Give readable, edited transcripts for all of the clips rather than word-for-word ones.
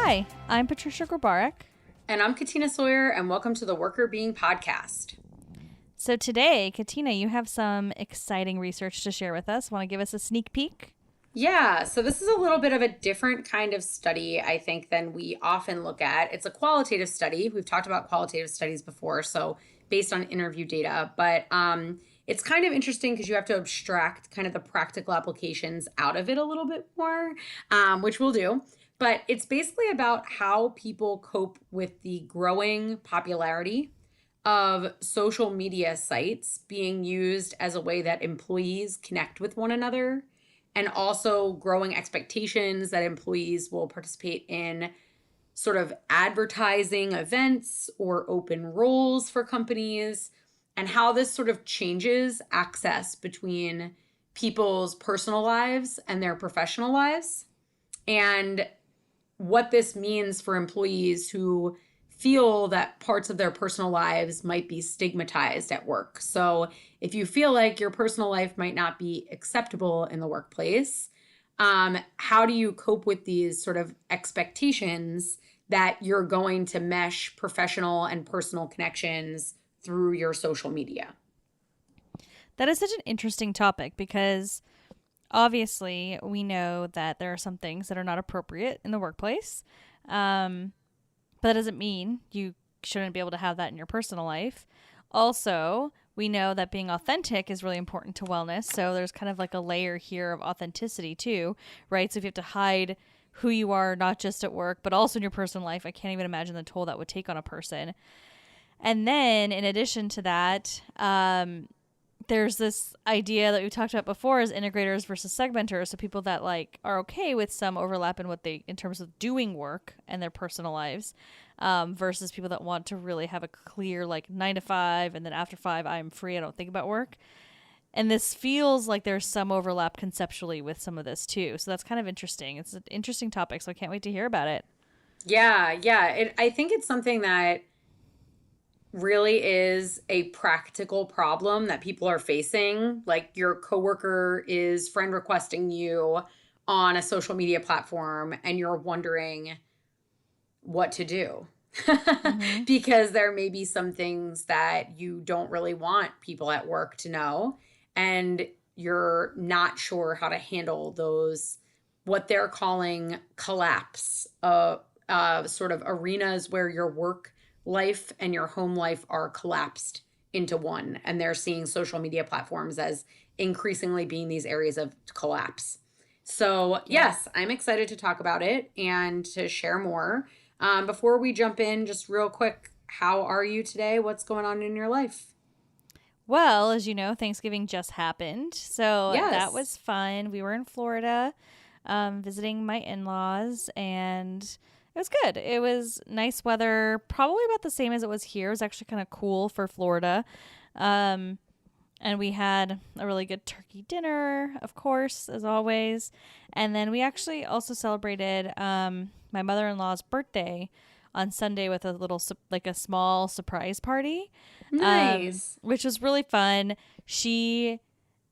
Hi, I'm Patricia Grabarek. And I'm Katina Sawyer, and welcome to the Worker Being Podcast. So today, Katina, you have some exciting research to share with us. Want to give us a sneak peek? Yeah, so this is a little bit of a different kind of study, I think, than we often look at. It's a qualitative study. We've talked about qualitative studies before, so based on interview data. But it's kind of interesting because you have to abstract kind of the practical applications out of it a little bit more, which we'll do. But it's basically about how people cope with the growing popularity of social media sites being used as a way that employees connect with one another, and also growing expectations that employees will participate in sort of advertising events or open roles for companies, and how this sort of changes access between people's personal lives and their professional lives, and what this means for employees who feel that parts of their personal lives might be stigmatized at work. So if you feel like your personal life might not be acceptable in the workplace, how do you cope with these sort of expectations that you're going to mesh professional and personal connections through your social media? That is such an interesting topic because obviously we know that there are some things that are not appropriate in the workplace. But that doesn't mean you shouldn't be able to have that in your personal life. Also, we know that being authentic is really important to wellness. So there's kind of like a layer here of authenticity too, right? So if you have to hide who you are, not just at work, but also in your personal life, I can't even imagine the toll that would take on a person. And then in addition to that, there's this idea that we talked about before as integrators versus segmenters. So people that like are okay with some overlap in what they, in terms of doing work and their personal lives, versus people that want to really have a clear like 9 to 5 and then after 5 I'm free, I don't think about work. And this feels like there's some overlap conceptually with some of this too. So that's kind of interesting. It's an interesting topic, so I can't wait to hear about it. Yeah. I think it's something that really is a practical problem that people are facing. Like your coworker is friend requesting you on a social media platform and you're wondering what to do. Mm-hmm. Because there may be some things that you don't really want people at work to know, and you're not sure how to handle those, what they're calling collapse, sort of arenas where your work life and your home life are collapsed into one. And they're seeing social media platforms as increasingly being these areas of collapse. So, yes, I'm excited to talk about it and to share more. Before we jump in, just real quick, how are you today? What's going on in your life? Well, as you know, Thanksgiving just happened. So that Yes. was fun. We were in Florida visiting my in-laws, and it was good. It was nice weather, probably about the same as it was here. It was actually kind of cool for Florida. Um, and we had a really good turkey dinner, of course, as always. And then we actually also celebrated my mother-in-law's birthday on Sunday with a little, like a small surprise party, Nice. which was really fun. She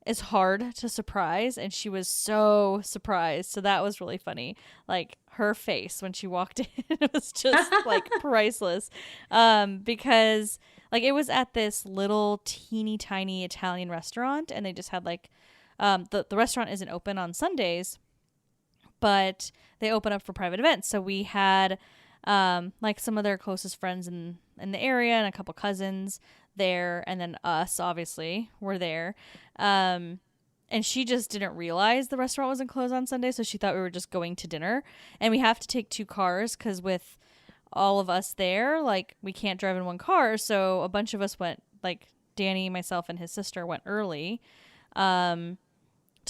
is hard to surprise, and she was so surprised. So that was really funny. Like her face when she walked in, it was just like priceless. Because like it was at this little teeny tiny Italian restaurant, and they just had like the restaurant isn't open on Sundays, but they open up for private events. So we had like some of their closest friends in the area and a couple cousins there, and then us obviously were there. And she just didn't realize the restaurant wasn't closed on Sunday, so she thought we were just going to dinner. And we have to take 2 cars because with all of us there, like we can't drive in one car, so a bunch of us went, like Danny, myself, and his sister went early to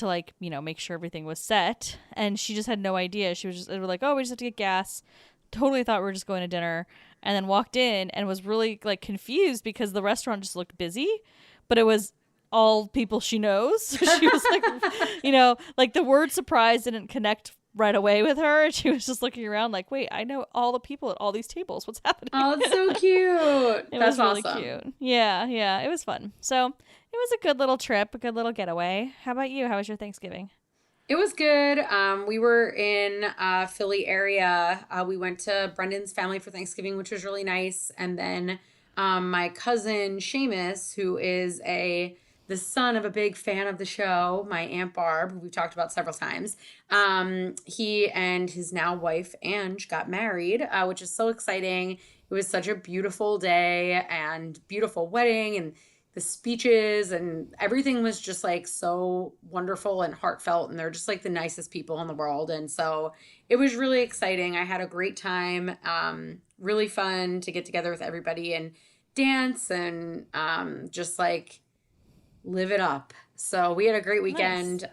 like, you know, make sure everything was set. And she just had no idea. She was just, they were like, oh, we just have to get gas. Totally thought we were just going to dinner, and then walked in and was really like confused because the restaurant just looked busy, but it was all people she knows. So she was like, you know, like the word surprise didn't connect right away with her. She was just looking around like, wait, I know all the people at all these tables. What's happening? Oh, it's so cute. It That's was really awesome. cute. Yeah, it was fun. So it was a good little trip, a good little getaway. How about you? How was your Thanksgiving? It was good. We were in Philly area. We went to Brendan's family for Thanksgiving, which was really nice. And then my cousin Seamus, who is a the son of a big fan of the show, my Aunt Barb, who we've talked about several times. He and his now wife Ange got married, which is so exciting. It was such a beautiful day and beautiful wedding, and the speeches and everything was just like so wonderful and heartfelt, and they're just like the nicest people in the world. And so it was really exciting. I had a great time. Really fun to get together with everybody and dance and just like live it up. So we had a great Nice. weekend.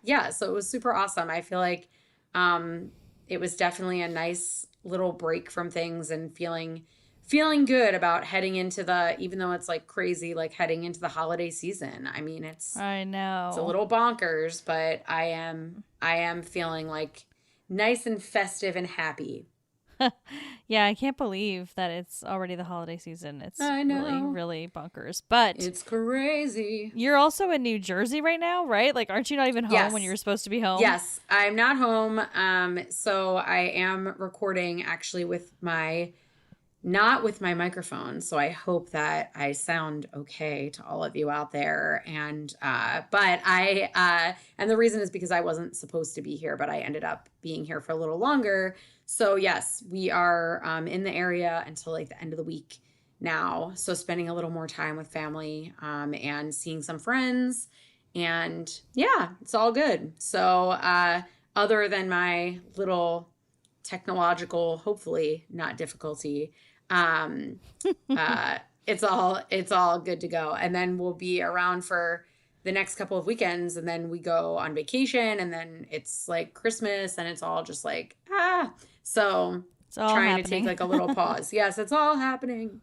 Yeah, so it was super awesome. I feel like it was definitely a nice little break from things and feeling good about heading into the, even though it's like crazy, like heading into the holiday season. I mean, I it's a know. little bonkers, but I am feeling like nice and festive and happy. Yeah, I can't believe that it's already the holiday season. It's I really, know. really bonkers. But It's crazy. you're also in New Jersey right now, right? Like, aren't you not even home when you Yes. were supposed to be home? Yes, I'm not home. So I am recording actually with my not with my microphone. So I hope that I sound okay to all of you out there. And and the reason is because I wasn't supposed to be here, but I ended up being here for a little longer. So yes, we are in the area until like the end of the week now. So spending a little more time with family and seeing some friends. And yeah, it's all good. So other than my little technological, hopefully not difficulty, um, it's all good to go. And then we'll be around for the next couple of weekends, and then we go on vacation, and then it's like Christmas, and it's all just like So It's all trying to take happening. like a little pause. Yes, it's all happening.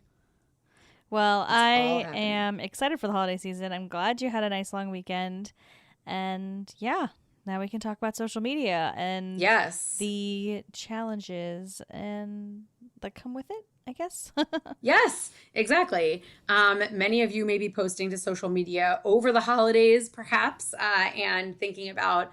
Well, It's all I happening. am excited for the holiday season. I'm glad you had a nice long weekend. And yeah, now we can talk about social media and Yes. the challenges and that come with it, I guess. Yes, exactly. Many of you may be posting to social media over the holidays, perhaps, and thinking about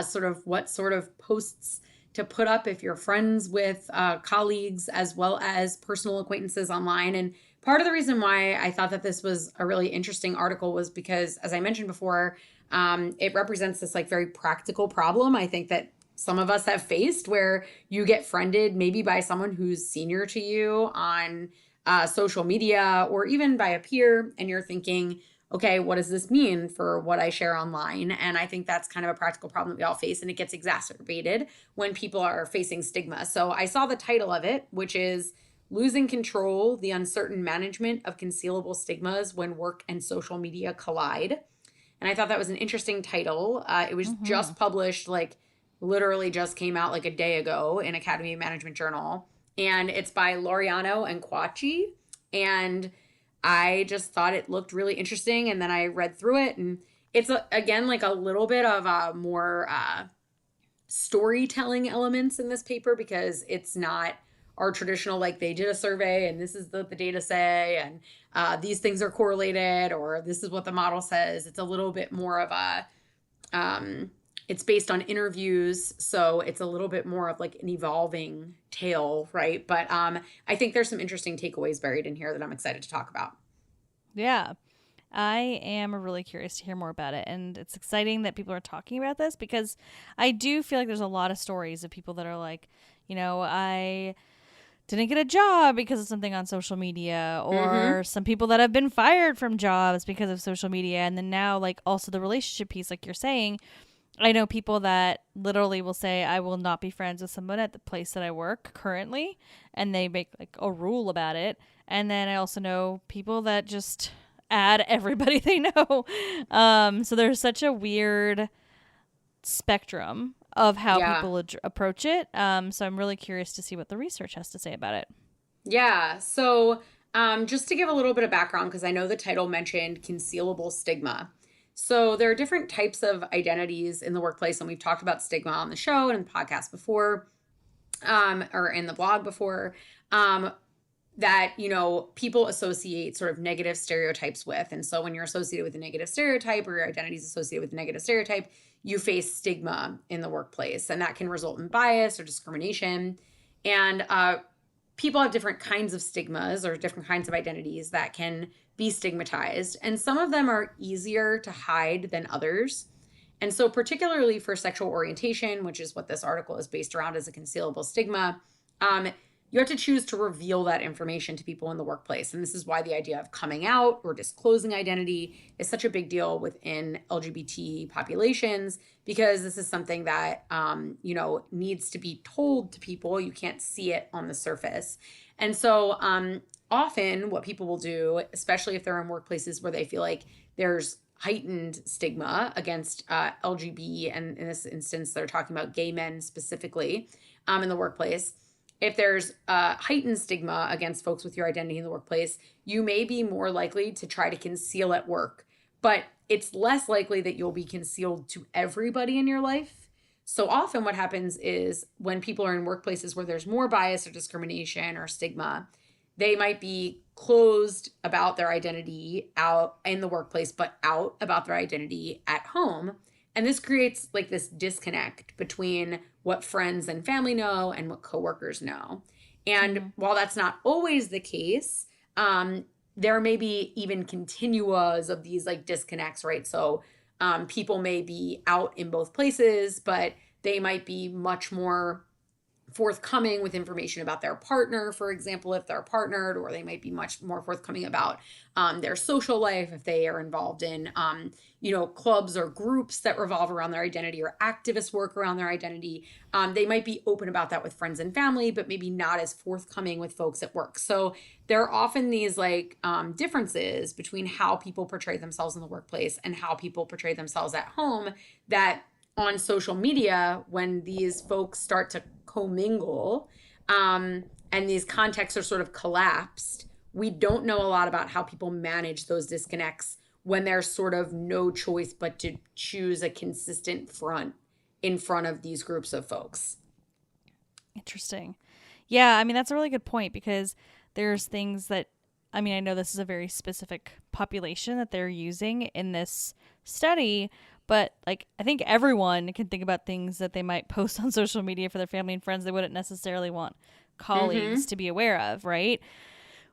sort of what sort of posts to put up if you're friends with colleagues as well as personal acquaintances online. And part of the reason why I thought that this was a really interesting article was because, as I mentioned before, it represents this like very practical problem. I think that some of us have faced where you get friended maybe by someone who's senior to you on social media or even by a peer, and you're thinking, okay, what does this mean for what I share online? And I think that's kind of a practical problem that we all face, and it gets exacerbated when people are facing stigma. So I saw the title of it, which is Losing Control: The Uncertain Management of Concealable Stigmas When Work and Social Media Collide. And I thought that was an interesting title. It was Mm-hmm. just published, like literally just came out like a day ago in Academy of Management Journal. And it's by Laureano and Quachi. And I just thought it looked really interesting. And then I read through it, and it's again like a little bit of more storytelling elements in this paper, because it's not our traditional like they did a survey and this is the data say, and these things are correlated, or this is what the model says. It's a little bit more of a it's based on interviews, so it's a little bit more of like an evolving tale, right? But I think there's some interesting takeaways buried in here that I'm excited to talk about. Yeah. I am really curious to hear more about it. And it's exciting that people are talking about this because I do feel like there's a lot of stories of people that are like, I didn't get a job because of something on social media, Mm-hmm. or some people that have been fired from jobs because of social media. And then now, like, also the relationship piece, like you're saying, I know people that literally will say, I will not be friends with someone at the place that I work currently. And they make like a rule about it. And then I also know people that just add everybody they know. So there's such a weird spectrum of how Yeah. people approach it. So I'm really curious to see what the research has to say about it. Yeah. So, just to give a little bit of background, because I know the title mentioned concealable stigma. So, there are different types of identities in the workplace, and we've talked about stigma on the show and in the podcast before, or in the blog before. Um, that, you know, people associate sort of negative stereotypes with. And so when you're associated with a negative stereotype or your identity is associated with a negative stereotype, you face stigma in the workplace. And that can result in bias or discrimination. And people have different kinds of stigmas or different kinds of identities that can be stigmatized. And some of them are easier to hide than others. And so, particularly for sexual orientation, which is what this article is based around as a concealable stigma, you have to choose to reveal that information to people in the workplace. And this is why the idea of coming out or disclosing identity is such a big deal within LGBT populations, because this is something that, you know, needs to be told to people. You can't see it on the surface. And so often what people will do, especially if they're in workplaces where they feel like there's heightened stigma against LGBT, and in this instance, they're talking about gay men specifically in the workplace. If there's heightened stigma against folks with your identity in the workplace, you may be more likely to try to conceal at work, but it's less likely that you'll be concealed to everybody in your life. So often what happens is when people are in workplaces where there's more bias or discrimination or stigma, they might be closed about their identity out in the workplace, but out about their identity at home. And this creates like this disconnect between what friends and family know and what coworkers know. And while that's not always the case, there may be even continuas of these like disconnects, right? So people may be out in both places, but they might be much more forthcoming with information about their partner, for example, if they're partnered, or they might be much more forthcoming about their social life if they are involved in, you know, clubs or groups that revolve around their identity or activist work around their identity. They might be open about that with friends and family, but maybe not as forthcoming with folks at work. So there are often these like differences between how people portray themselves in the workplace and how people portray themselves at home, that on social media, when these folks start to commingle and these contexts are sort of collapsed, we don't know a lot about how people manage those disconnects when there's sort of no choice but to choose a consistent front in front of these groups of folks. Interesting. Yeah, I mean, that's a really good point, because there's things that, I mean, I know this is a very specific population that they're using in this study, but like, I think everyone can think about things that they might post on social media for their family and friends they wouldn't necessarily want colleagues to be aware of, right?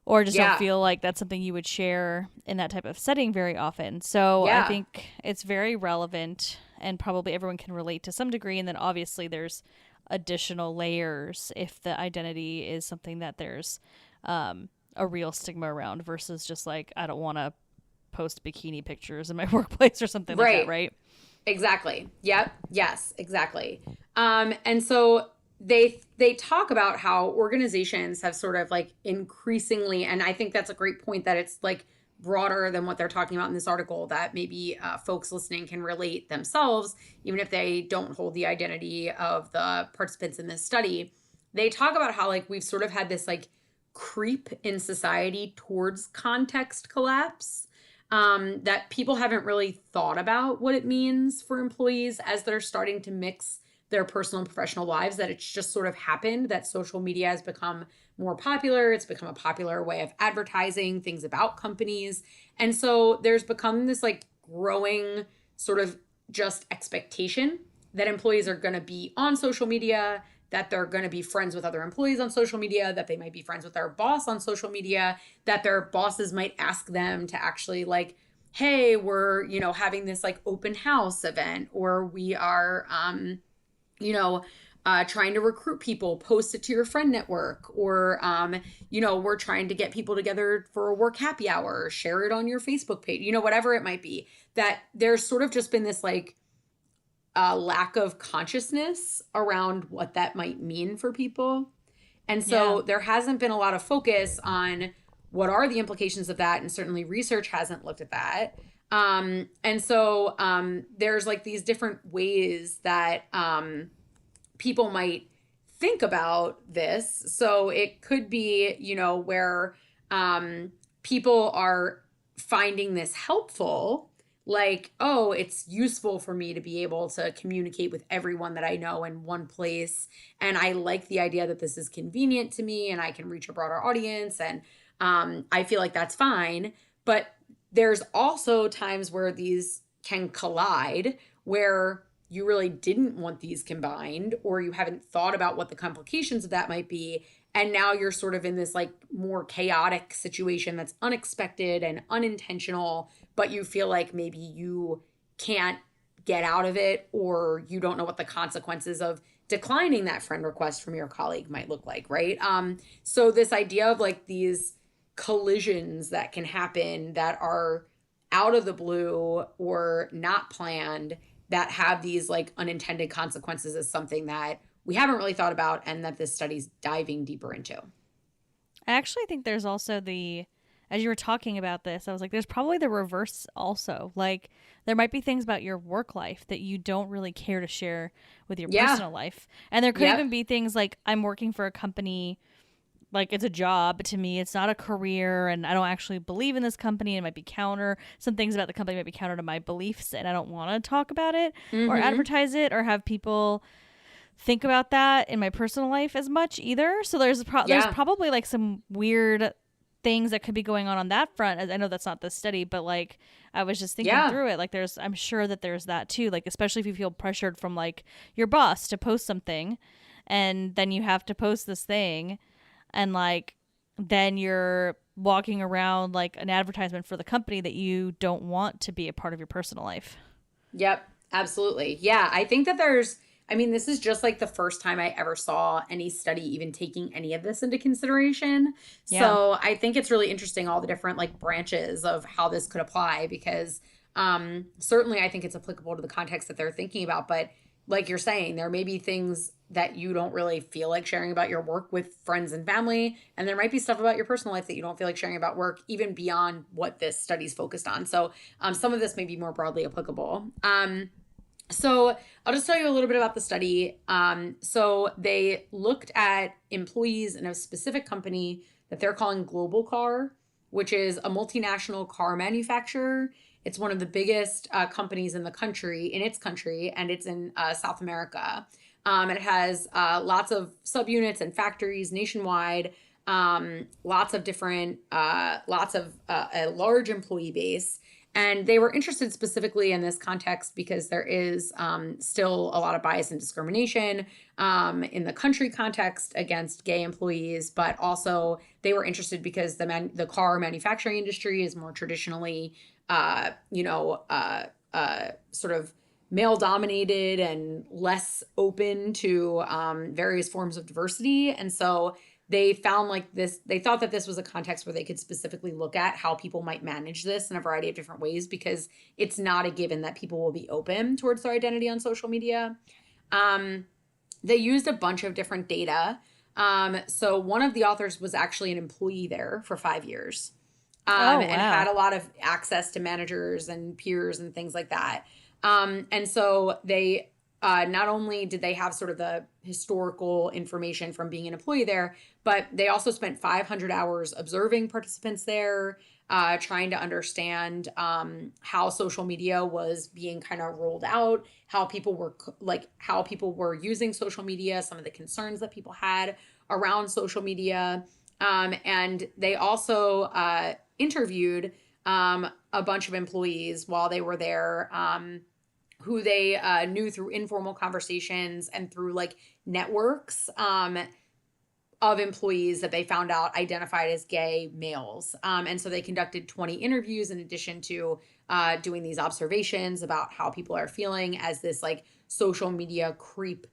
Or just don't feel like that's something you would share in that type of setting very often. So I think it's very relevant, and probably everyone can relate to some degree. And then obviously there's additional layers if the identity is something that there's a real stigma around, versus just like, I don't want to post bikini pictures in my workplace or something like that, right? Exactly. Yep. Yes, exactly. And so they talk about how organizations have sort of like increasingly, and I think that's a great point, that it's like broader than what they're talking about in this article, that maybe folks listening can relate themselves, even if they don't hold the identity of the participants in this study. They talk about how like we've sort of had this like creep in society towards context collapse, that people haven't really thought about what it means for employees as they're starting to mix their personal and professional lives, that it's just sort of happened, that social media has become more popular. It's become a popular way of advertising things about companies. And so there's become this like growing sort of just expectation that employees are going to be on social media, that they're going to be friends with other employees on social media, that they might be friends with their boss on social media, that their bosses might ask them to actually like, hey, we're, you know, having this like open house event, or we are, you know, trying to recruit people, post it to your friend network, or, you know, we're trying to get people together for a work happy hour, share it on your Facebook page, you know, whatever it might be. That there's sort of just been this like lack of consciousness around what that might mean for people. And so there hasn't been a lot of focus on what are the implications of that. And certainly research hasn't looked at that. And so there's like these different ways that people might think about this. So it could be, you know, where people are finding this helpful, like, oh, it's useful for me to be able to communicate with everyone that I know in one place. And I like the idea that this is convenient to me and I can reach a broader audience. And I feel like that's fine. But there's also times where these can collide where you really didn't want these combined, or you haven't thought about what the complications of that might be. And now you're sort of in this like more chaotic situation that's unexpected and unintentional, but you feel like maybe you can't get out of it, or you don't know what the consequences of declining that friend request from your colleague might look like, right? So this idea of like these collisions that can happen that are out of the blue or not planned, that have these like unintended consequences, is something that we haven't really thought about and that this study's diving deeper into. I actually think there's also as you were talking about this, I was like, there's probably the reverse also. Like, there might be things about your work life that you don't really care to share with your Yeah. personal life. And there could Yep. even be things like, I'm working for a company, like it's a job to me, it's not a career, and I don't actually believe in this company. It might be counter, some things about the company might be counter to my beliefs, and I don't want to talk about it or Mm-hmm. advertise it or have people think about that in my personal life as much either. So there's Yeah. probably like some weird things that could be going on that front. I know that's not the study, but like I was just thinking Yeah. through it. Like I'm sure that there's that too. Like especially if you feel pressured from like your boss to post something, and then you have to post this thing, and like then you're walking around like an advertisement for the company that you don't want to be a part of your personal life. Yep, absolutely. Yeah, I think that I mean, this is just like the first time I ever saw any study even taking any of this into consideration. Yeah. So I think it's really interesting, all the different like branches of how this could apply, because certainly I think it's applicable to the context that they're thinking about. But like you're saying, there may be things that you don't really feel like sharing about your work with friends and family. And there might be stuff about your personal life that you don't feel like sharing about work, even beyond what this study's focused on. So some of this may be more broadly applicable. So I'll just tell you a little bit about the study. So they looked at employees in a specific company that they're calling Global Car, which is a multinational car manufacturer. It's one of the biggest companies in the country, and it's in South America. It has lots of subunits and factories nationwide, lots of different, a large employee base. And they were interested specifically in this context because there is still a lot of bias and discrimination in the country context against gay employees. But also, they were interested because the car manufacturing industry is more traditionally, sort of male dominated and less open to various forms of diversity. And so they found like this, they thought that this was a context where they could specifically look at how people might manage this in a variety of different ways, because it's not a given that people will be open towards their identity on social media. They used a bunch of different data. So one of the authors was actually an employee there for 5 years, Oh and wow. had a lot of access to managers and peers and things like that. And so they not only did they have sort of the historical information from being an employee there, but they also spent 500 hours observing participants there, trying to understand how social media was being kind of rolled out, how people were using social media, some of the concerns that people had around social media. And they also interviewed a bunch of employees while they were there, who they knew through informal conversations and through like networks of employees that they found out identified as gay males. And so they conducted 20 interviews in addition to doing these observations about how people are feeling as this like social media creep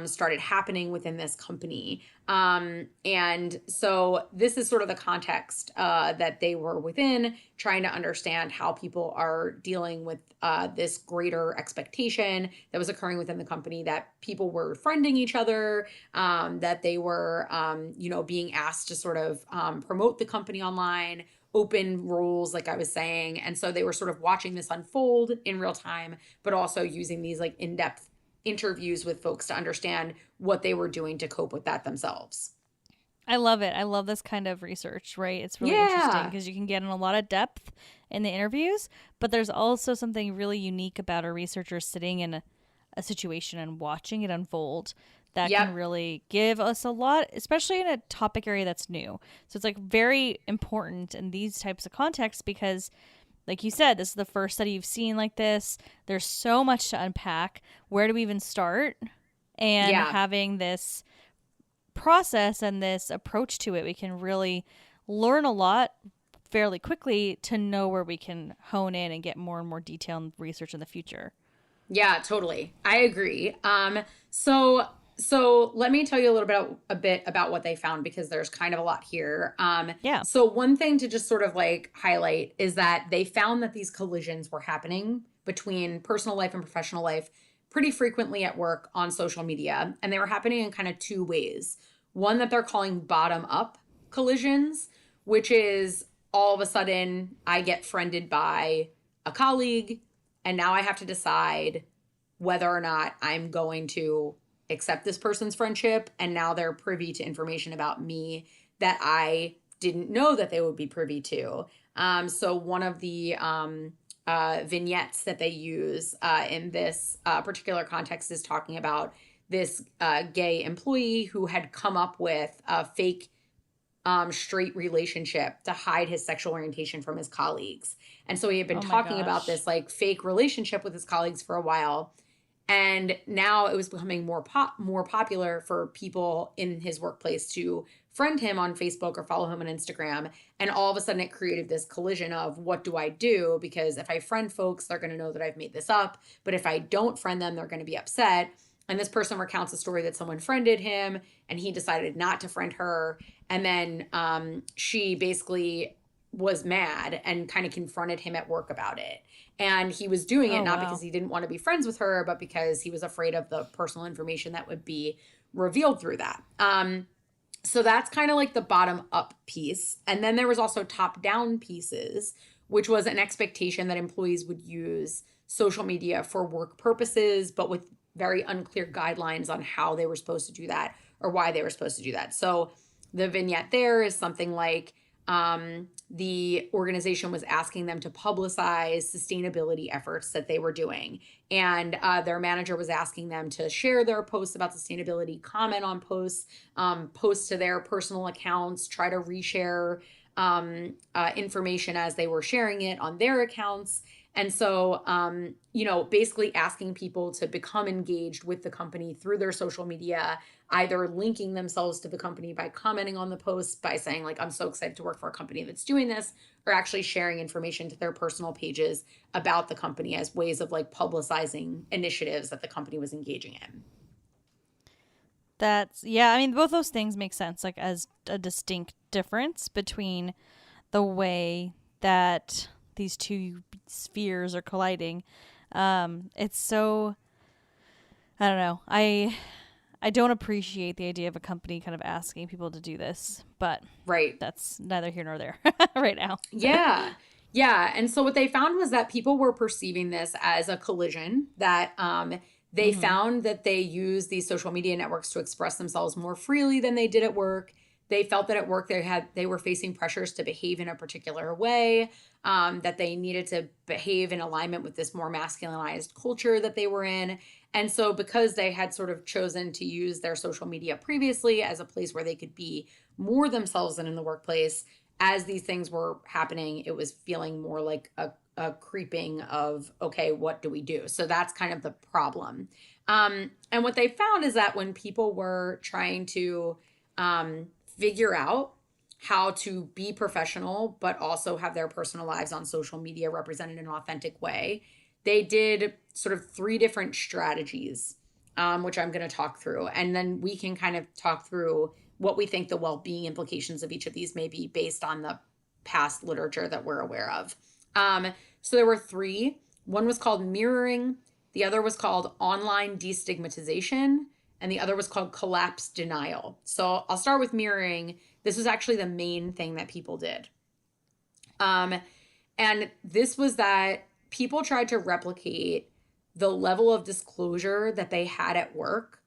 started happening within this company. And so this is sort of the context that they were within, trying to understand how people are dealing with this greater expectation that was occurring within the company, that people were friending each other, that they were, being asked to sort of promote the company online, open roles, like I was saying. And so they were sort of watching this unfold in real time, but also using these like in-depth interviews with folks to understand what they were doing to cope with that themselves. I love it. I love this kind of research, right? It's really interesting Yeah. because you can get in a lot of depth in the interviews, but there's also something really unique about a researcher sitting in a situation and watching it unfold that can Yep. really give us a lot, especially in a topic area that's new. So it's like very important in these types of contexts because, like you said, this is the first study you've seen like this. There's so much to unpack. Where do we even start? And Yeah. having this process and this approach to it, we can really learn a lot fairly quickly to know where we can hone in and get more and more detailed research in the future. Yeah, totally. I agree. So let me tell you a bit about what they found because there's kind of a lot here. Yeah. So one thing to just sort of like highlight is that they found that these collisions were happening between personal life and professional life pretty frequently at work on social media, and they were happening in kind of two ways. One that they're calling bottom up collisions, which is all of a sudden I get friended by a colleague and now I have to decide whether or not I'm going to accept this person's friendship. And now they're privy to information about me that I didn't know that they would be privy to. So one of the vignettes that they use in this particular context is talking about this gay employee who had come up with a fake straight relationship to hide his sexual orientation from his colleagues. And so he had been Oh my talking about gosh. this like fake relationship with his colleagues for a while. And now it was becoming more popular for people in his workplace to friend him on Facebook or follow him on Instagram. And all of a sudden it created this collision of what do I do? Because if I friend folks, they're going to know that I've made this up. But if I don't friend them, they're going to be upset. And this person recounts a story that someone friended him and he decided not to friend her. And then she basically was mad and kind of confronted him at work about it. And he was doing it Oh not because wow. he didn't want to be friends with her, but because he was afraid of the personal information that would be revealed through that. So that's kind of like the bottom up piece. And then there was also top down pieces, which was an expectation that employees would use social media for work purposes, but with very unclear guidelines on how they were supposed to do that or why they were supposed to do that. So the vignette there is something like the organization was asking them to publicize sustainability efforts that they were doing. And their manager was asking them to share their posts about sustainability, comment on posts, post to their personal accounts, try to reshare information as they were sharing it on their accounts. And so, basically asking people to become engaged with the company through their social media, either linking themselves to the company by commenting on the post, by saying, like, I'm so excited to work for a company that's doing this, or actually sharing information to their personal pages about the company as ways of like publicizing initiatives that the company was engaging in. That's yeah, I mean both those things make sense like as a distinct difference between the way that these two spheres are colliding. It's so I don't know. I don't appreciate the idea of a company kind of asking people to do this, but Right. that's neither here nor there right now. Yeah. Yeah. And so what they found was that people were perceiving this as a collision, that they Mm-hmm. found that they used these social media networks to express themselves more freely than they did at work. They felt that at work they were facing pressures to behave in a particular way, that they needed to behave in alignment with this more masculinized culture that they were in. And so because they had sort of chosen to use their social media previously as a place where they could be more themselves than in the workplace, as these things were happening, it was feeling more like a creeping of, okay, what do we do? So that's kind of the problem. And what they found is that when people were trying to figure out how to be professional, but also have their personal lives on social media represented in an authentic way, they did sort of three different strategies, which I'm going to talk through. And then we can kind of talk through what we think the well being implications of each of these may be based on the past literature that we're aware of. So there were three. One was called mirroring, the other was called online destigmatization, and the other was called collapse denial. So I'll start with mirroring. This was actually the main thing that people did. Um, and this was that people tried to replicate the level of disclosure that they had at work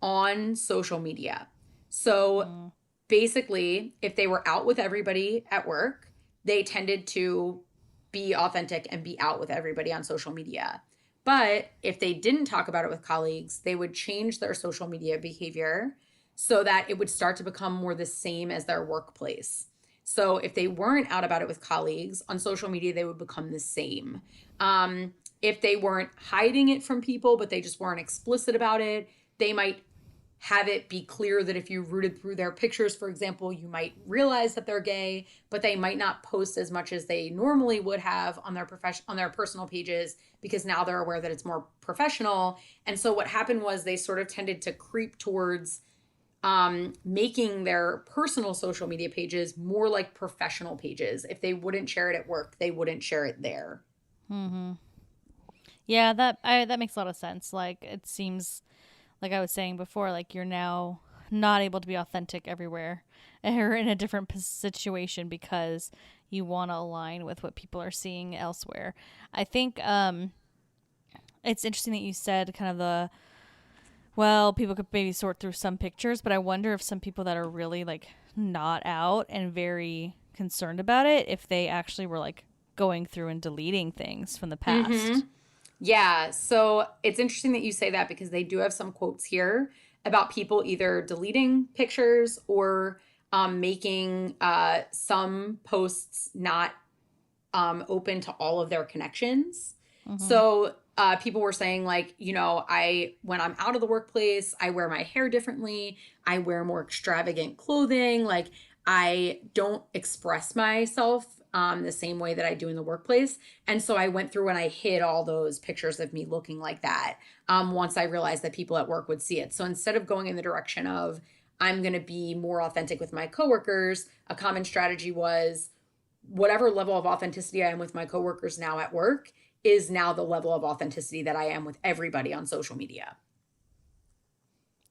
on social media. So Mm. basically, if they were out with everybody at work, they tended to be authentic and be out with everybody on social media. But if they didn't talk about it with colleagues, they would change their social media behavior so that it would start to become more the same as their workplace. So if they weren't out about it with colleagues on social media, they would become the same. If they weren't hiding it from people, but they just weren't explicit about it, they might have it be clear that if you rooted through their pictures, for example, you might realize that they're gay, but they might not post as much as they normally would have on their personal pages, because now they're aware that it's more professional. And so what happened was they sort of tended to creep towards making their personal social media pages more like professional pages. If they wouldn't share it at work, they wouldn't share it there. Mm-hmm. Yeah, that makes a lot of sense. Like, it seems like I was saying before, like you're now not able to be authentic everywhere or in a different situation because you want to align with what people are seeing elsewhere. I think it's interesting that you said kind of well, people could maybe sort through some pictures, but I wonder if some people that are really like not out and very concerned about it, if they actually were like going through and deleting things from the past. Mm-hmm. Yeah, so it's interesting that you say that, because they do have some quotes here about people either deleting pictures or making some posts not open to all of their connections. Mm-hmm. So people were saying, like, when I'm out of the workplace, I wear my hair differently. I wear more extravagant clothing. Like, I don't express myself the same way that I do in the workplace. And so I went through and I hid all those pictures of me looking like that once I realized that people at work would see it. So instead of going in the direction of I'm going to be more authentic with my coworkers, a common strategy was whatever level of authenticity I am with my coworkers now at work is now the level of authenticity that I am with everybody on social media.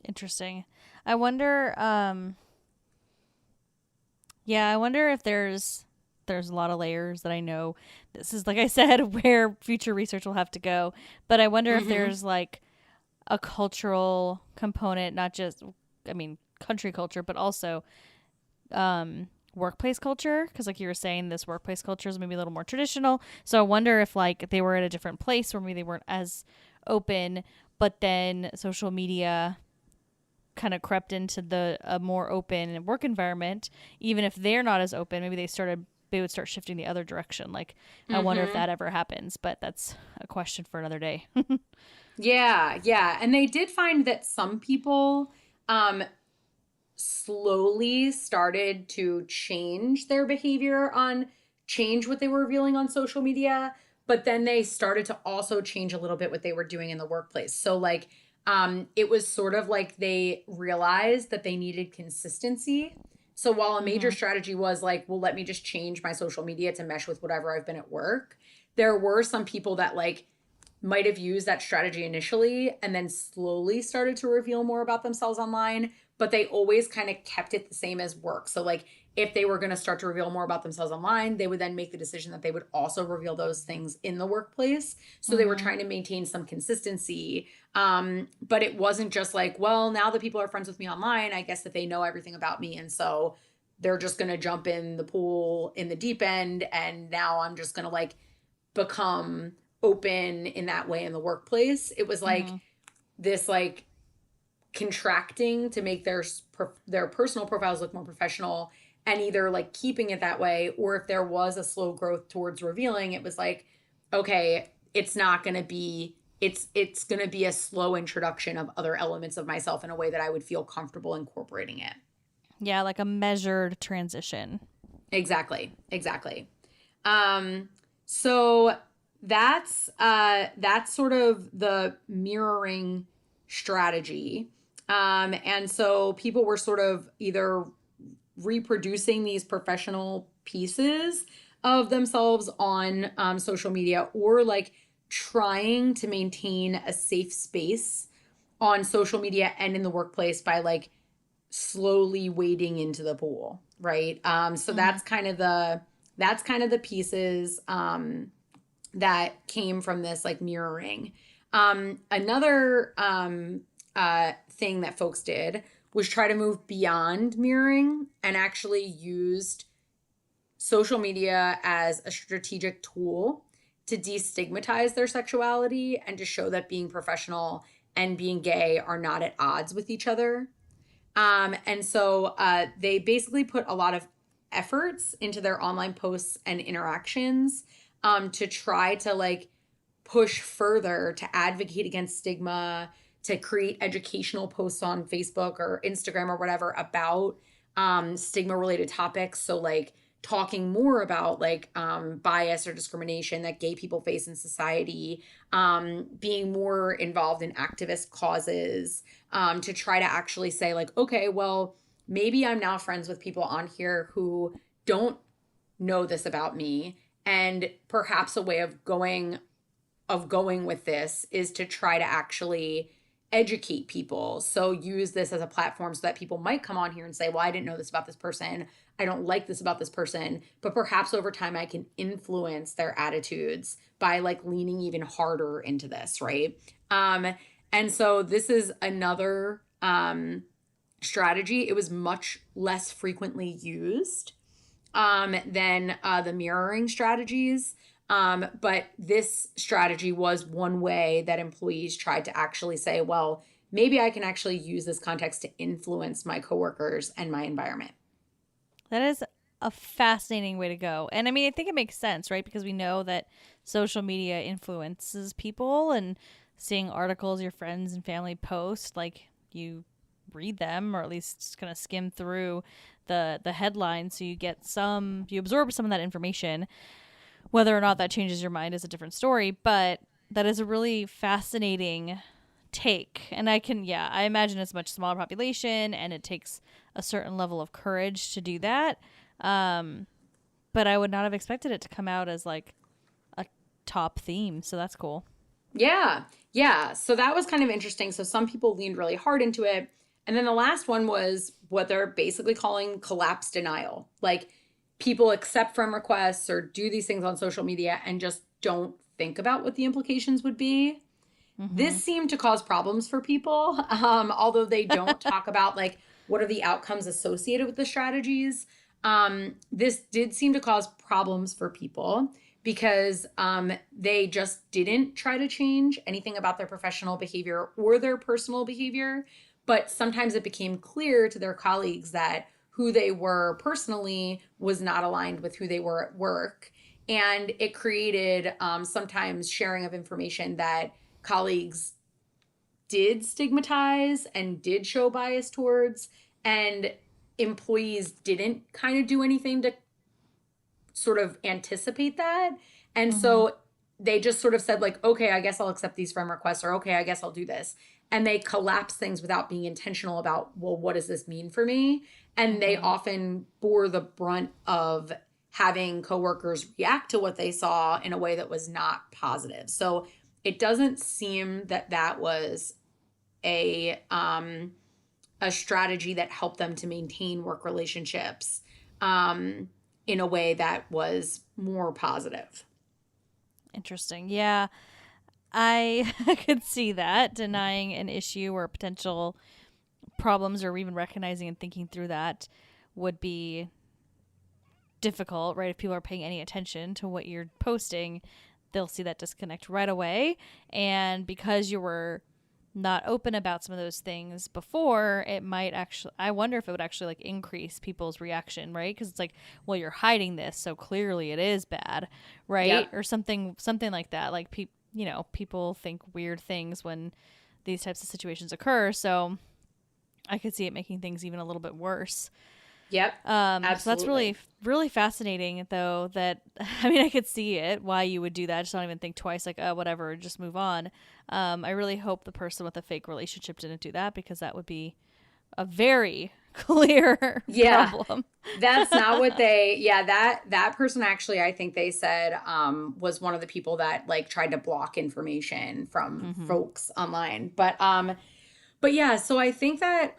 Interesting. I wonder, I wonder if there's a lot of layers that I know. This is, like I said, where future research will have to go. But I wonder if there's like a cultural component, not just, country culture, but also workplace culture. Because like you were saying, this workplace culture is maybe a little more traditional. So I wonder if like they were at a different place where maybe they weren't as open, but then social media kind of crept into a more open work environment. Even if they're not as open, maybe they would start shifting the other direction. Like, I wonder if that ever happens, but that's a question for another day. Yeah. And they did find that some people slowly started to change their behavior change what they were revealing on social media, but then they started to also change a little bit what they were doing in the workplace. So like, it was sort of like they realized that they needed consistency. So while a major strategy was like, well, let me just change my social media to mesh with whatever I've been at work, there were some people that like might have used that strategy initially and then slowly started to reveal more about themselves online, but they always kind of kept it the same as work. So like if they were going to start to reveal more about themselves online, they would then make the decision that they would also reveal those things in the workplace. So they were trying to maintain some consistency. But it wasn't just like, well, now that people are friends with me online, I guess that they know everything about me. And so they're just going to jump in the pool in the deep end. And now I'm just going to like become open in that way in the workplace. It was like this like contracting to make their personal profiles look more professional, and either like keeping it that way, or if there was a slow growth towards revealing, it was like, okay, it's not going to be, it's going to be a slow introduction of other elements of myself in a way that I would feel comfortable incorporating it. Yeah, like a measured transition. Exactly. So that's sort of the mirroring strategy. And so people were sort of either reproducing these professional pieces of themselves on social media, or like trying to maintain a safe space on social media and in the workplace by like slowly wading into the pool, right? So that's kind of the pieces that came from this like mirroring. Another thing that folks did was try to move beyond mirroring and actually used social media as a strategic tool to destigmatize their sexuality and to show that being professional and being gay are not at odds with each other. And so they basically put a lot of efforts into their online posts and interactions to try to like push further to advocate against stigma, to create educational posts on Facebook or Instagram or whatever about stigma related topics. So, like, talking more about like bias or discrimination that gay people face in society, being more involved in activist causes, to try to actually say, like, okay, well, maybe I'm now friends with people on here who don't know this about me. And perhaps a way of going with this is to try to actually educate people. So use this as a platform so that people might come on here and say, well, I didn't know this about this person. I don't like this about this person, but perhaps over time I can influence their attitudes by like leaning even harder into this, right? And so this is another strategy. It was much less frequently used than the mirroring strategies. But this strategy was one way that employees tried to actually say, well, maybe I can actually use this context to influence my coworkers and my environment. That is a fascinating way to go. And I mean, I think it makes sense, right? Because we know that social media influences people, and seeing articles your friends and family post, like, you read them, or at least just kind of skim through the headlines, so you absorb some of that information. Whether or not that changes your mind is a different story, but that is a really fascinating take. And I imagine it's a much smaller population and it takes a certain level of courage to do that. But I would not have expected it to come out as like a top theme. So that's cool. Yeah. Yeah. So that was kind of interesting. So some people leaned really hard into it. And then the last one was what they're basically calling collapse denial. Like, people accept friend requests or do these things on social media and just don't think about what the implications would be. Mm-hmm. This seemed to cause problems for people, although they don't talk about like what are the outcomes associated with the strategies. This did seem to cause problems for people because they just didn't try to change anything about their professional behavior or their personal behavior. But sometimes it became clear to their colleagues that who they were personally was not aligned with who they were at work. And it created sometimes sharing of information that colleagues did stigmatize and did show bias towards. And employees didn't kind of do anything to sort of anticipate that. And so they just sort of said, like, okay, I guess I'll accept these friend requests, or okay, I guess I'll do this. And they collapse things without being intentional about, well, what does this mean for me? And they often bore the brunt of having coworkers react to what they saw in a way that was not positive. So it doesn't seem that that was a strategy that helped them to maintain work relationships in a way that was more positive. Interesting. Yeah. I could see that, denying an issue or potential problems, or even recognizing and thinking through that, would be difficult, right? If people are paying any attention to what you're posting, they'll see that disconnect right away. And because you were not open about some of those things before, it might actually, I wonder if it would actually like increase people's reaction, right? Because it's like, well, you're hiding this, so clearly it is bad, right? Yep. Or something like that. Like, people think weird things when these types of situations occur. So I could see it making things even a little bit worse. Yep. Absolutely. So that's really, really fascinating, though, that, I mean, I could see it, why you would do that. Just don't even think twice, like, oh, whatever, just move on. I really hope the person with the fake relationship didn't do that, because that would be a very clear problem. That's not what that person actually, I think they said, was one of the people that like tried to block information from folks online. But yeah, so I think that,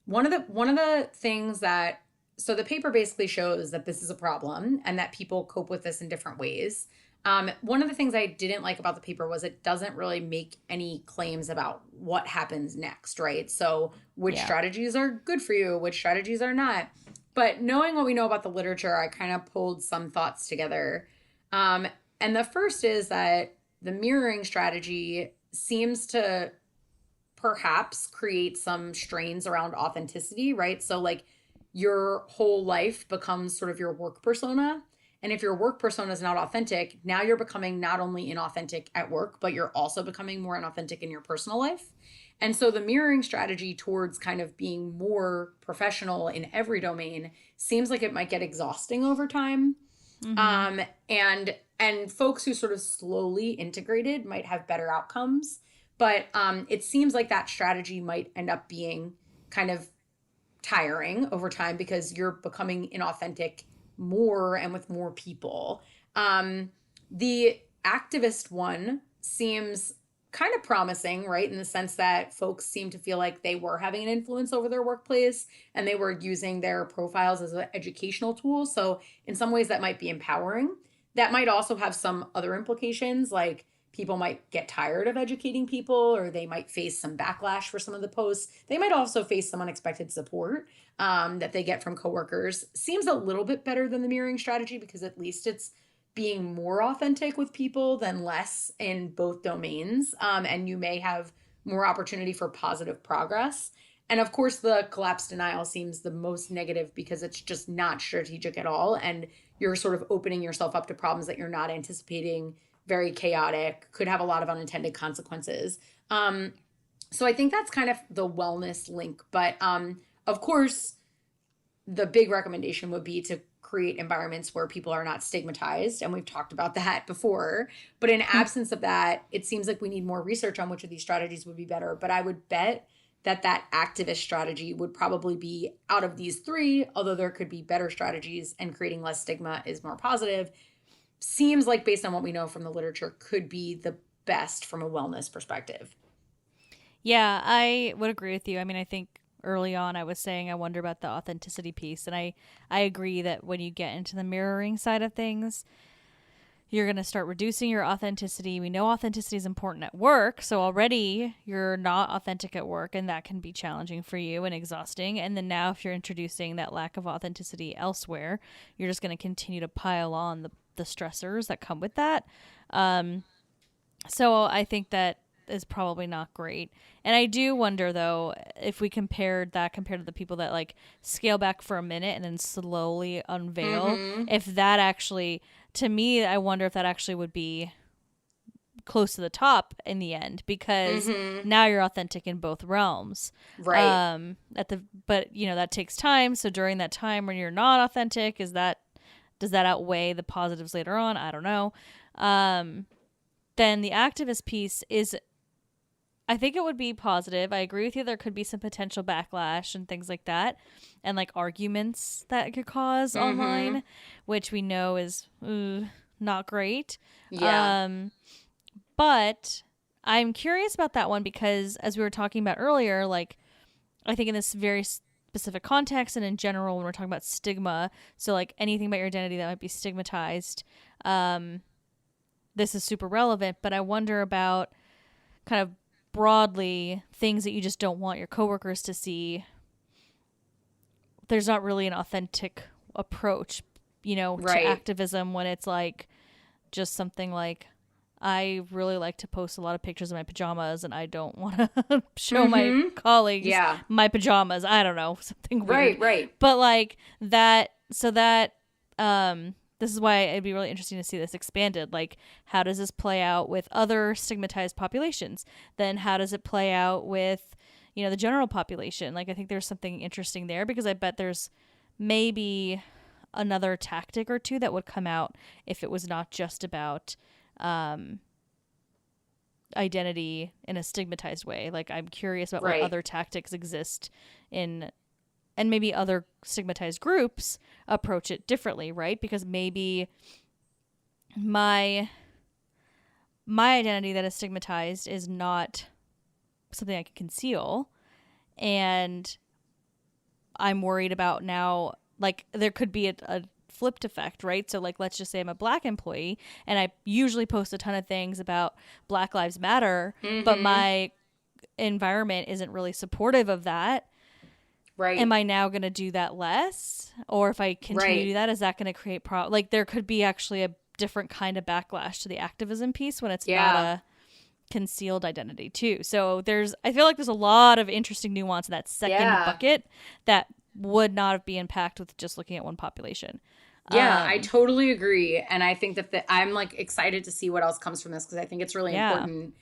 one of the things that, so the paper basically shows that this is a problem and that people cope with this in different ways. One of the things I didn't like about the paper was it doesn't really make any claims about what happens next, right? So which strategies are good for you, which strategies are not. But knowing what we know about the literature, I kind of pulled some thoughts together. Um, and the first is that the mirroring strategy seems to perhaps create some strains around authenticity, right? So, like, your whole life becomes sort of your work persona. And if your work persona is not authentic, now you're becoming not only inauthentic at work, but you're also becoming more inauthentic in your personal life. And so the mirroring strategy towards kind of being more professional in every domain seems like it might get exhausting over time. Mm-hmm. Um, and folks who sort of slowly integrated might have better outcomes. But it seems like that strategy might end up being kind of tiring over time because you're becoming inauthentic more and with more people. The activist one seems kind of promising, right? In the sense that folks seem to feel like they were having an influence over their workplace and they were using their profiles as an educational tool. So, in some ways, that might be empowering. That might also have some other implications, like people might get tired of educating people, or they might face some backlash for some of the posts. They might also face some unexpected support that they get from coworkers. Seems a little bit better than the mirroring strategy because at least it's being more authentic with people than less in both domains. And you may have more opportunity for positive progress. And of course, the collapse denial seems the most negative because it's just not strategic at all. And you're sort of opening yourself up to problems that you're not anticipating, very chaotic, could have a lot of unintended consequences. So I think that's kind of the wellness link. But of course, the big recommendation would be to create environments where people are not stigmatized. And we've talked about that before. But in absence of that, it seems like we need more research on which of these strategies would be better. But I would bet that that activist strategy would probably be out of these three, although there could be better strategies and creating less stigma is more positive. Seems like, based on what we know from the literature, could be the best from a wellness perspective. Yeah, I would agree with you. I mean, I think early on I was saying I wonder about the authenticity piece, and I agree that when you get into the mirroring side of things, you're going to start reducing your authenticity. We know authenticity is important at work, so already you're not authentic at work, and that can be challenging for you and exhausting. And then now if you're introducing that lack of authenticity elsewhere, you're just going to continue to pile on the stressors that come with that. So I think that is probably not great. And I do wonder though, if we compared to the people that like scale back for a minute and then slowly unveil, Mm-hmm. if that actually, to me, I wonder if that actually would be close to the top in the end, because Mm-hmm. now you're authentic in both realms. Right. But you know, that takes time. So during that time when you're not authentic, does that outweigh the positives later on? I don't know. Then the activist piece is, I think it would be positive. I agree with you. There could be some potential backlash and things like that, and like arguments that it could cause Mm-hmm. online, which we know is not great. Yeah. Um, but I'm curious about that one because, as we were talking about earlier, like I think in this very specific context and in general, when we're talking about stigma, so like anything about your identity that might be stigmatized, um, this is super relevant. But I wonder about kind of broadly things that you just don't want your coworkers to see. There's not really an authentic approach, you know, to Right. activism when it's like just something like, I really like to post a lot of pictures of my pajamas and I don't want to show my Mm-hmm. colleagues Yeah. my pajamas. I don't know, something weird. Right. Right. But like that, so that this is why it'd be really interesting to see this expanded. Like, how does this play out with other stigmatized populations? Then how does it play out with, you know, the general population? Like, I think there's something interesting there because I bet there's maybe another tactic or two that would come out if it was not just about um, identity in a stigmatized way. Like, I'm curious about what Right. other tactics exist in, and maybe other stigmatized groups approach it differently, right? Because maybe my my identity that is stigmatized is not something I can conceal, and I'm worried about now, like there could be a flipped effect, right? So like let's just say I'm a black employee and I usually post a ton of things about Black Lives Matter, but Mm-hmm. my environment isn't really supportive of that. Right. am I now going to do that less? Or if I continue to do that, is that going to create like there could be actually a different kind of backlash to the activism piece when it's not a concealed identity too. So I feel like there's a lot of interesting nuance in that second bucket that would not be impacted with just looking at one population. Yeah, I totally agree. And I think that I'm like excited to see what else comes from this because I think it's really important.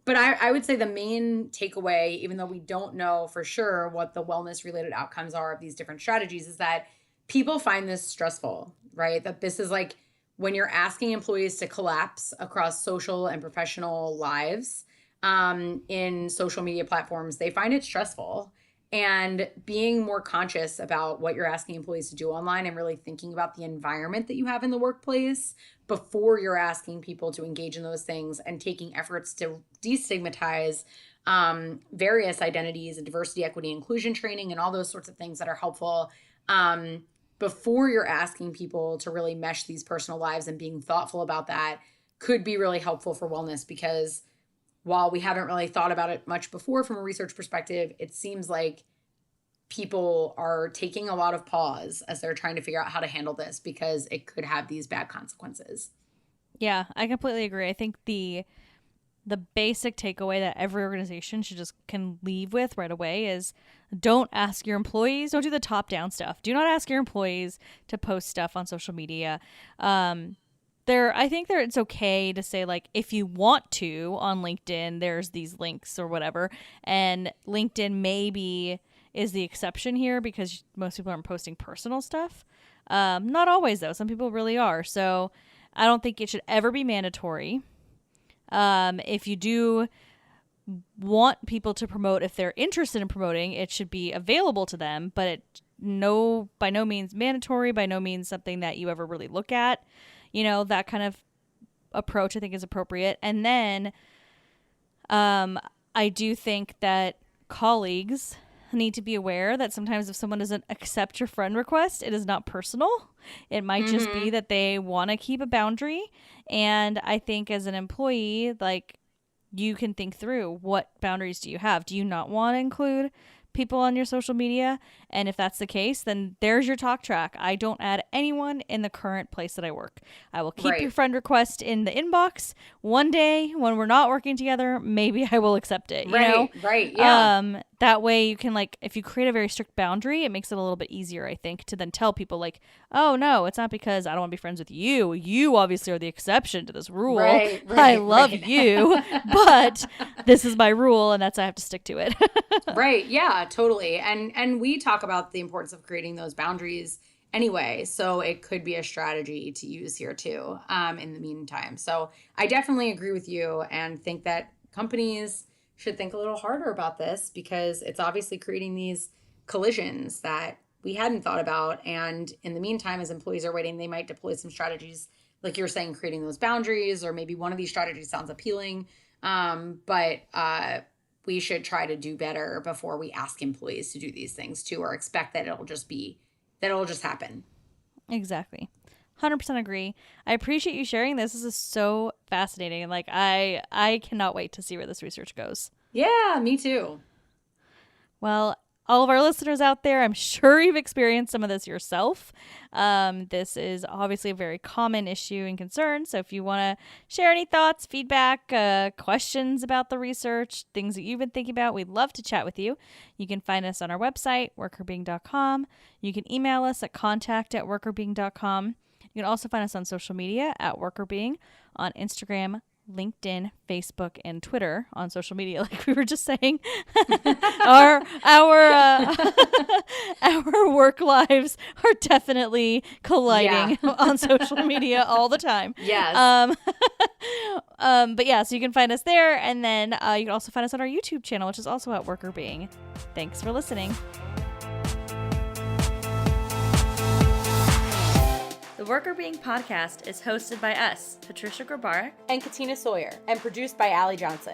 But I would say the main takeaway, even though we don't know for sure what the wellness related outcomes are of these different strategies, is that people find this stressful, right? That this is like when you're asking employees to collapse across social and professional lives in social media platforms, they find it stressful. And being more conscious about what you're asking employees to do online and really thinking about the environment that you have in the workplace before you're asking people to engage in those things and taking efforts to destigmatize various identities and diversity, equity, inclusion training and all those sorts of things that are helpful before you're asking people to really mesh these personal lives, and being thoughtful about that could be really helpful for wellness, because while we haven't really thought about it much before from a research perspective, it seems like people are taking a lot of pause as they're trying to figure out how to handle this because it could have these bad consequences. Yeah, I completely agree. I think the basic takeaway that every organization can leave with right away is don't ask your employees, don't do the top-down stuff. Do not ask your employees to post stuff on social media. I think it's okay to say, like, if you want to on LinkedIn, there's these links or whatever. And LinkedIn maybe is the exception here because most people aren't posting personal stuff. Not always, though. Some people really are. So I don't think it should ever be mandatory. If you do want people to promote, if they're interested in promoting, it should be available to them, but by no means mandatory, by no means something that you ever really look at. That kind of approach I think is appropriate. And then I do think that colleagues need to be aware that sometimes if someone doesn't accept your friend request, it is not personal. It might just be that they want to keep a boundary. And I think as an employee, like, you can think through, what boundaries do you have? Do you not want to include people on your social media? And if that's the case, then there's your talk track. I don't add anyone in the current place that I work. I will keep your friend request in the inbox. One day when we're not working together, maybe I will accept it. Right. Yeah. That way you can, like, if you create a very strict boundary, it makes it a little bit easier, I think, to then tell people, like, oh no, it's not because I don't want to be friends with you. You obviously are the exception to this rule. I love you, but this is my rule, and I have to stick to it. Right. Yeah, totally. And we talk about the importance of creating those boundaries anyway. So it could be a strategy to use here too, in the meantime. So I definitely agree with you and think that companies should think a little harder about this, because it's obviously creating these collisions that we hadn't thought about. And in the meantime, as employees are waiting, they might deploy some strategies, like you're saying, creating those boundaries, or maybe one of these strategies sounds appealing. But we should try to do better before we ask employees to do these things too, or expect that it'll just happen. Exactly. 100% agree. I appreciate you sharing this. This is so fascinating. Like, I cannot wait to see where this research goes. Yeah, me too. Well, all of our listeners out there, I'm sure you've experienced some of this yourself. This is obviously a very common issue and concern. So if you want to share any thoughts, feedback, questions about the research, things that you've been thinking about, we'd love to chat with you. You can find us on our website, workerbeing.com. You can email us at contact@workerbeing.com. You can also find us on social media at workerbeing on Instagram, LinkedIn, Facebook, and Twitter. On social media, like we were just saying. our work lives are definitely colliding on social media all the time. Yes. But yeah, so you can find us there, and then you can also find us on our YouTube channel, which is also at Worker Being. Thanks for listening. The Worker Being podcast is hosted by us, Patricia Grabarek and Katina Sawyer, and produced by Allie Johnson.